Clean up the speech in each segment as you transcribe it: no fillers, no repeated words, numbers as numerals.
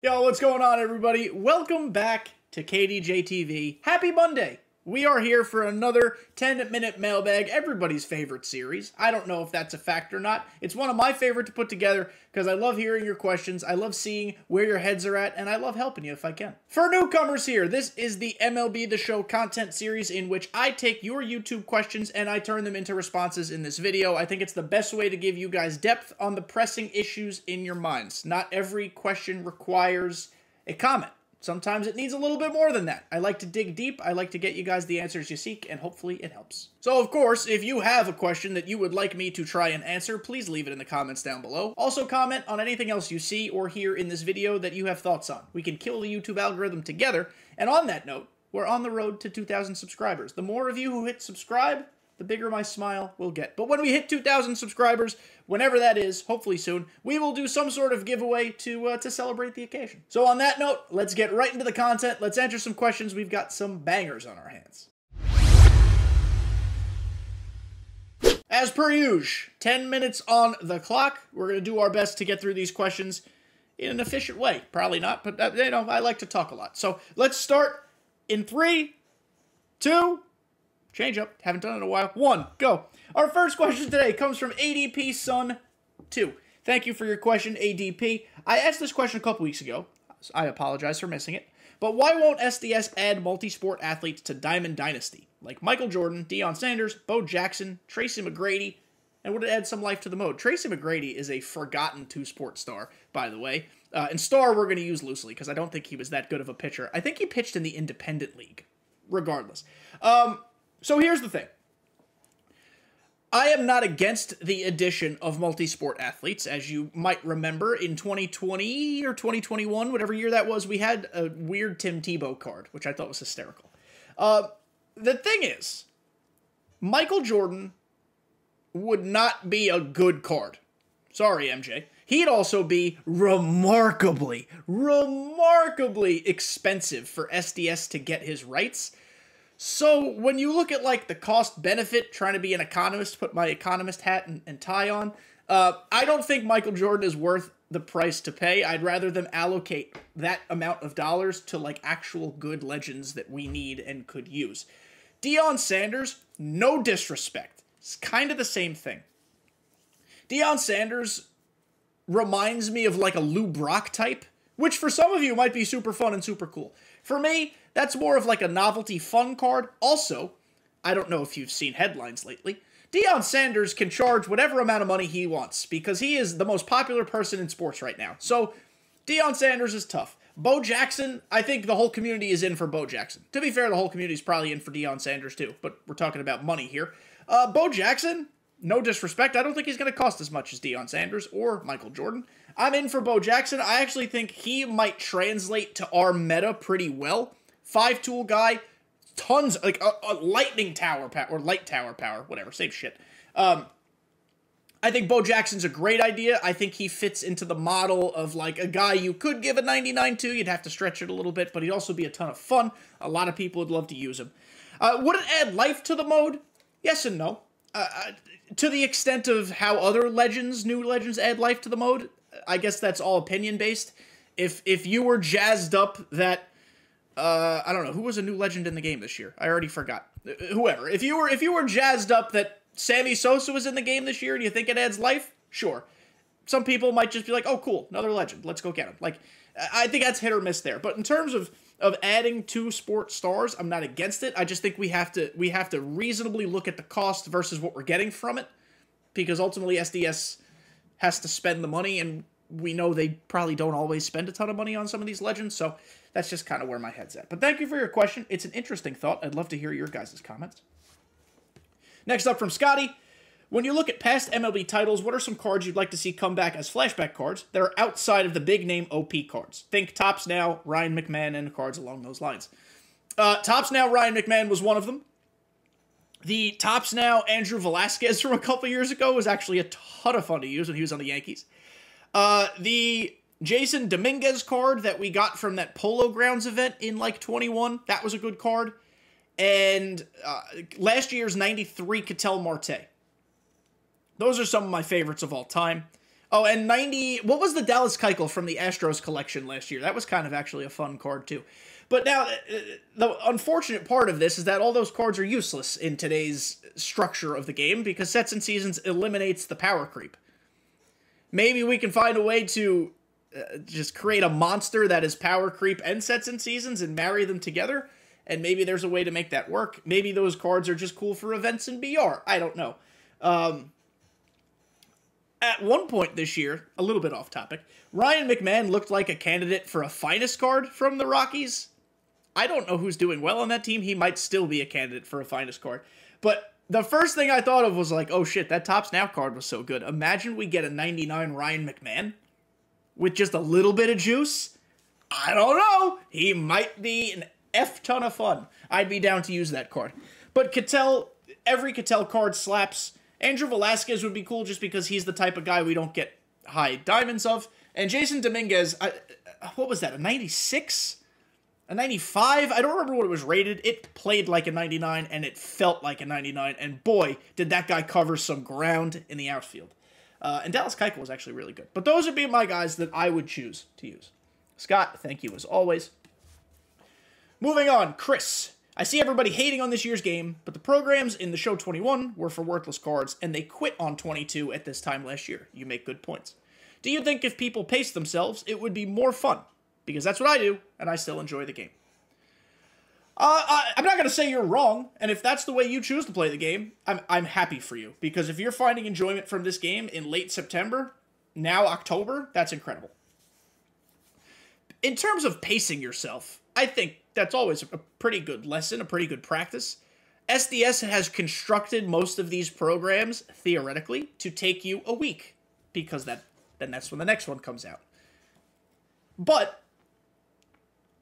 Yo, what's going on, everybody? Welcome back to kdjTV. Happy Monday! We are here for another 10-minute mailbag, everybody's favorite series. I don't know if that's a fact or not. It's one of my favorite to put together because I love hearing your questions, I love seeing where your heads are at, and I love helping you if I can. For newcomers here, this is the MLB The Show content series in which I take your YouTube questions and I turn them into responses in this video. I think it's the best way to give you guys depth on the pressing issues in your minds. Not every question requires a comment. Sometimes it needs a little bit more than that. I like to dig deep, I like to get you guys the answers you seek, and hopefully it helps. So of course, if you have a question that you would like me to try and answer, please leave it in the comments down below. Also comment on anything else you see or hear in this video that you have thoughts on. We can kill the YouTube algorithm together, and on that note, we're on the road to 2,000 subscribers. The more of you who hit subscribe, the bigger my smile will get. But when we hit 2,000 subscribers, whenever that is, hopefully soon, we will do some sort of giveaway to celebrate the occasion. So on that note, let's get right into the content. Let's answer some questions. We've got some bangers on our hands. As per usual, 10 minutes on the clock. We're going to do our best to get through these questions in an efficient way. Probably not, but you know, I like to talk a lot. So let's start in 3, 2, change up, haven't done it in a while. 1, go. Our first question today comes from ADP Sun 2. Thank you for your question, ADP. I asked this question a couple weeks ago. I apologize for missing it. But why won't SDS add multi-sport athletes to Diamond Dynasty? Like Michael Jordan, Deion Sanders, Bo Jackson, Tracy McGrady, and would it add some life to the mode? Tracy McGrady is a forgotten two-sport star, by the way. And star we're going to use loosely, because I don't think he was that good of a pitcher. I think he pitched in the Independent League, regardless. So here's the thing. I am not against the addition of multi-sport athletes. As you might remember, in 2020 or 2021, whatever year that was, we had a weird Tim Tebow card, which I thought was hysterical. The thing is, Michael Jordan would not be a good card. Sorry, MJ. He'd also be remarkably expensive for SDS to get his rights. So when you look at like the cost benefit, trying to be an economist, put my economist hat and tie on, I don't think Michael Jordan is worth the price to pay. I'd rather them allocate that amount of dollars to like actual good legends that we need and could use. Deion Sanders, no disrespect. It's kind of the same thing. Deion Sanders reminds me of like a Lou Brock type, which for some of you might be super fun and super cool. For me, that's more of like a novelty fun card. Also, I don't know if you've seen headlines lately, Deion Sanders can charge whatever amount of money he wants because he is the most popular person in sports right now. So, Deion Sanders is tough. Bo Jackson, I think the whole community is in for Bo Jackson. To be fair, the whole community is probably in for Deion Sanders too, but we're talking about money here. Bo Jackson, no disrespect, I don't think he's going to cost as much as Deion Sanders or Michael Jordan. I'm in for Bo Jackson. I actually think he might translate to our meta pretty well. 5-tool guy, tons, like a lightning tower power, or light tower power, whatever, same shit. I think Bo Jackson's a great idea. I think he fits into the model of like a guy you could give a 99 to. You'd have to stretch it a little bit, but he'd also be a ton of fun. A lot of people would love to use him. Would it add life to the mode? Yes and no. To the extent of how other legends, new legends, add life to the mode, I guess that's all opinion-based. If you were jazzed up that, I don't know, who was a new legend in the game this year? I already forgot. Whoever. If you were jazzed up that Sammy Sosa was in the game this year and you think it adds life, sure. Some people might just be like, oh, cool, another legend. Let's go get him. Like, I think that's hit or miss there. But in terms of adding 2 sport stars, I'm not against it. I just think we have to reasonably look at the cost versus what we're getting from it. Because ultimately SDS has to spend the money, and we know they probably don't always spend a ton of money on some of these legends, so that's just kind of where my head's at. But thank you for your question. It's an interesting thought. I'd love to hear your guys' comments. Next up from Scotty. When you look at past MLB titles, what are some cards you'd like to see come back as flashback cards that are outside of the big-name OP cards? Think Topps Now, Ryan McMahon, and cards along those lines. Topps Now, Ryan McMahon was one of them. The Topps Now Andrew Velasquez from a couple years ago was actually a ton of fun to use when he was on the Yankees. The Jason Dominguez card that we got from that Polo Grounds event in like 21, that was a good card. And last year's 93 Ketel Marte. Those are some of my favorites of all time. Oh, and 90... What was the Dallas Keuchel from the Astros collection last year? That was kind of actually a fun card, too. But now, the unfortunate part of this is that all those cards are useless in today's structure of the game because Sets and Seasons eliminates the power creep. Maybe we can find a way to just create a monster that is power creep and Sets and Seasons and marry them together, and maybe there's a way to make that work. Maybe those cards are just cool for events and BR. I don't know. At one point this year, a little bit off topic, Ryan McMahon looked like a candidate for a finest card from the Rockies. I don't know who's doing well on that team. He might still be a candidate for a finest card. But the first thing I thought of was like, oh shit, that Topps Now card was so good. Imagine we get a 99 Ryan McMahon with just a little bit of juice. I don't know. He might be an F ton of fun. I'd be down to use that card. But Ketel, every Ketel card slaps. Andrew Velasquez would be cool just because he's the type of guy we don't get high diamonds of. And Jason Dominguez, what was that, a 96? A 95? I don't remember what it was rated. It played like a 99, and it felt like a 99. And boy, did that guy cover some ground in the outfield. And Dallas Keuchel was actually really good. But those would be my guys that I would choose to use. Scott, thank you as always. Moving on, Chris. I see everybody hating on this year's game, but the programs in the show 21 were for worthless cards, and they quit on 22 at this time last year. You make good points. Do you think if people paced themselves, it would be more fun? Because that's what I do, and I still enjoy the game. I'm not going to say you're wrong, and if that's the way you choose to play the game, I'm happy for you. Because if you're finding enjoyment from this game in late September, now October, that's incredible. In terms of pacing yourself, I think that's always a pretty good lesson, a pretty good practice. SDS has constructed most of these programs, theoretically, to take you a week, because then that's when the next one comes out. But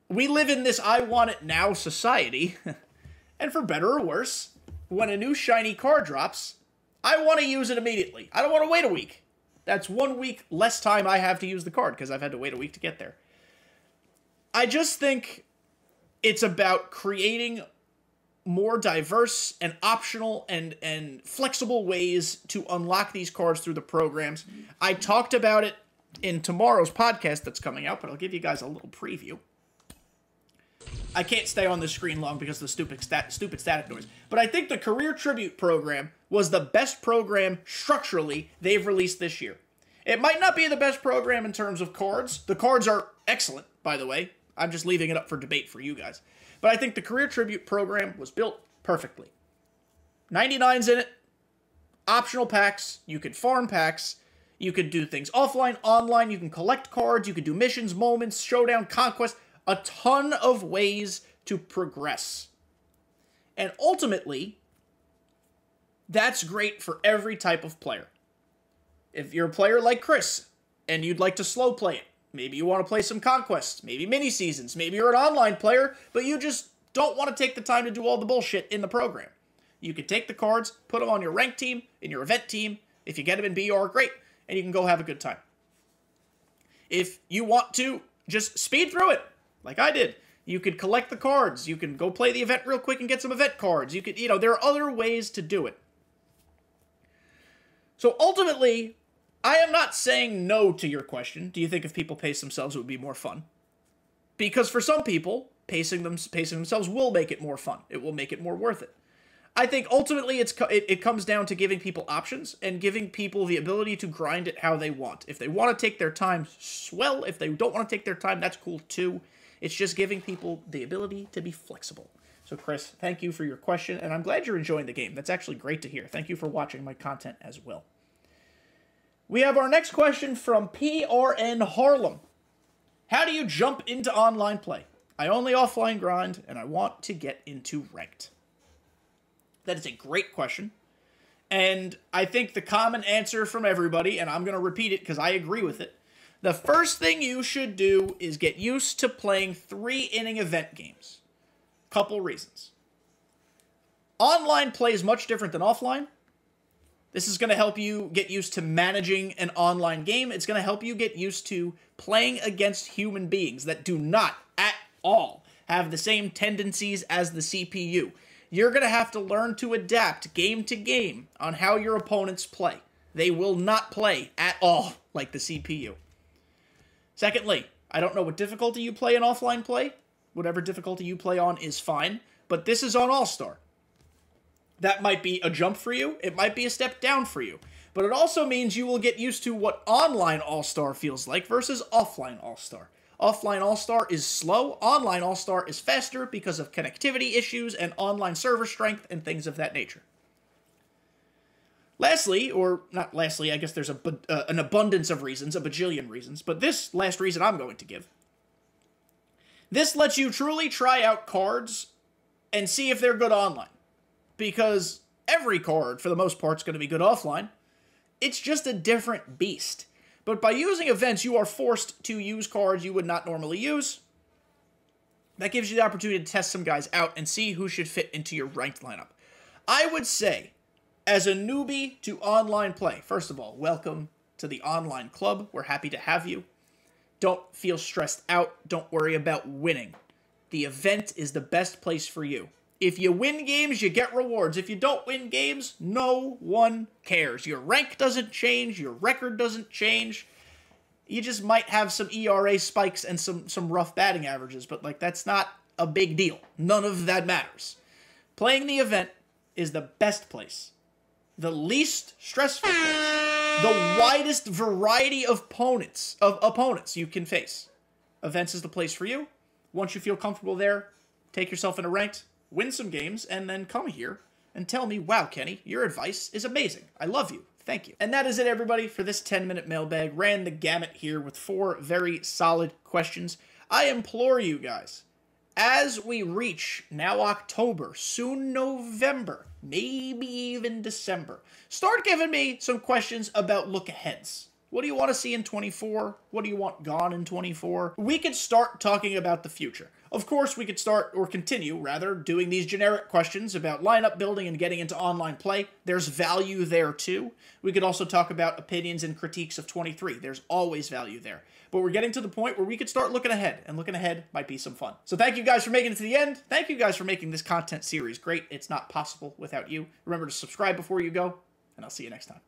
we live in this I want it now society, and for better or worse, when a new shiny card drops, I want to use it immediately. I don't want to wait a week. That's 1 week less time I have to use the card, because I've had to wait a week to get there. I just think it's about creating more diverse and optional and flexible ways to unlock these cards through the programs. I talked about it in tomorrow's podcast that's coming out, but I'll give you guys a little preview. I can't stay on the screen long because of the stupid static noise. But I think the Career Tribute program was the best program structurally they've released this year. It might not be the best program in terms of cards. The cards are excellent, by the way. I'm just leaving it up for debate for you guys. But I think the Career Tribute program was built perfectly. 99's in it. Optional packs. You could farm packs. You could do things offline, online. You can collect cards. You could do missions, moments, showdown, conquest. A ton of ways to progress. And ultimately, that's great for every type of player. If you're a player like Chris, and you'd like to slow play it, maybe you want to play some conquests, maybe mini-seasons, maybe you're an online player, but you just don't want to take the time to do all the bullshit in the program. You can take the cards, put them on your ranked team, in your event team. If you get them in BR, great, and you can go have a good time. If you want to just speed through it, like I did, you could collect the cards, you can go play the event real quick and get some event cards. You could, there are other ways to do it. So ultimately, I am not saying no to your question. Do you think if people pace themselves, it would be more fun? Because for some people, pacing themselves will make it more fun. It will make it more worth it. I think ultimately it comes down to giving people options and giving people the ability to grind it how they want. If they want to take their time, swell. If they don't want to take their time, that's cool too. It's just giving people the ability to be flexible. So Chris, thank you for your question, and I'm glad you're enjoying the game. That's actually great to hear. Thank you for watching my content as well. We have our next question from PRN Harlem. How do you jump into online play? I only offline grind, and I want to get into ranked. That is a great question. And I think the common answer from everybody, and I'm going to repeat it because I agree with it, the first thing you should do is get used to playing 3-inning event games. Couple reasons. Online play is much different than offline. This is going to help you get used to managing an online game. It's going to help you get used to playing against human beings that do not at all have the same tendencies as the CPU. You're going to have to learn to adapt game to game on how your opponents play. They will not play at all like the CPU. Secondly, I don't know what difficulty you play in offline play. Whatever difficulty you play on is fine, but this is on All-Star. That might be a jump for you. It might be a step down for you. But it also means you will get used to what online All-Star feels like versus offline All-Star. Offline All-Star is slow. Online All-Star is faster because of connectivity issues and online server strength and things of that nature. Lastly, or not lastly, I guess there's an abundance of reasons, a bajillion reasons, but this last reason I'm going to give. This lets you truly try out cards and see if they're good online. Because every card, for the most part, is going to be good offline. It's just a different beast. But by using events, you are forced to use cards you would not normally use. That gives you the opportunity to test some guys out and see who should fit into your ranked lineup. I would say, as a newbie to online play, first of all, welcome to the online club. We're happy to have you. Don't feel stressed out. Don't worry about winning. The event is the best place for you. If you win games, you get rewards. If you don't win games, no one cares. Your rank doesn't change. Your record doesn't change. You just might have some ERA spikes and some rough batting averages, but like that's not a big deal. None of that matters. Playing the event is the best place. The least stressful place. The widest variety of opponents you can face. Events is the place for you. Once you feel comfortable there, take yourself into ranked, win some games, and then come here and tell me, wow, Kenny, your advice is amazing. I love you. Thank you. And that is it, everybody, for this 10-minute mailbag. Ran the gamut here with 4 very solid questions. I implore you guys, as we reach now October, soon November, maybe even December, start giving me some questions about look-aheads. What do you want to see in 24? What do you want gone in 24? We could start talking about the future. Of course, we could start, or continue, rather, doing these generic questions about lineup building and getting into online play. There's value there, too. We could also talk about opinions and critiques of 23. There's always value there. But we're getting to the point where we could start looking ahead, and looking ahead might be some fun. So thank you guys for making it to the end. Thank you guys for making this content series great. It's not possible without you. Remember to subscribe before you go, and I'll see you next time.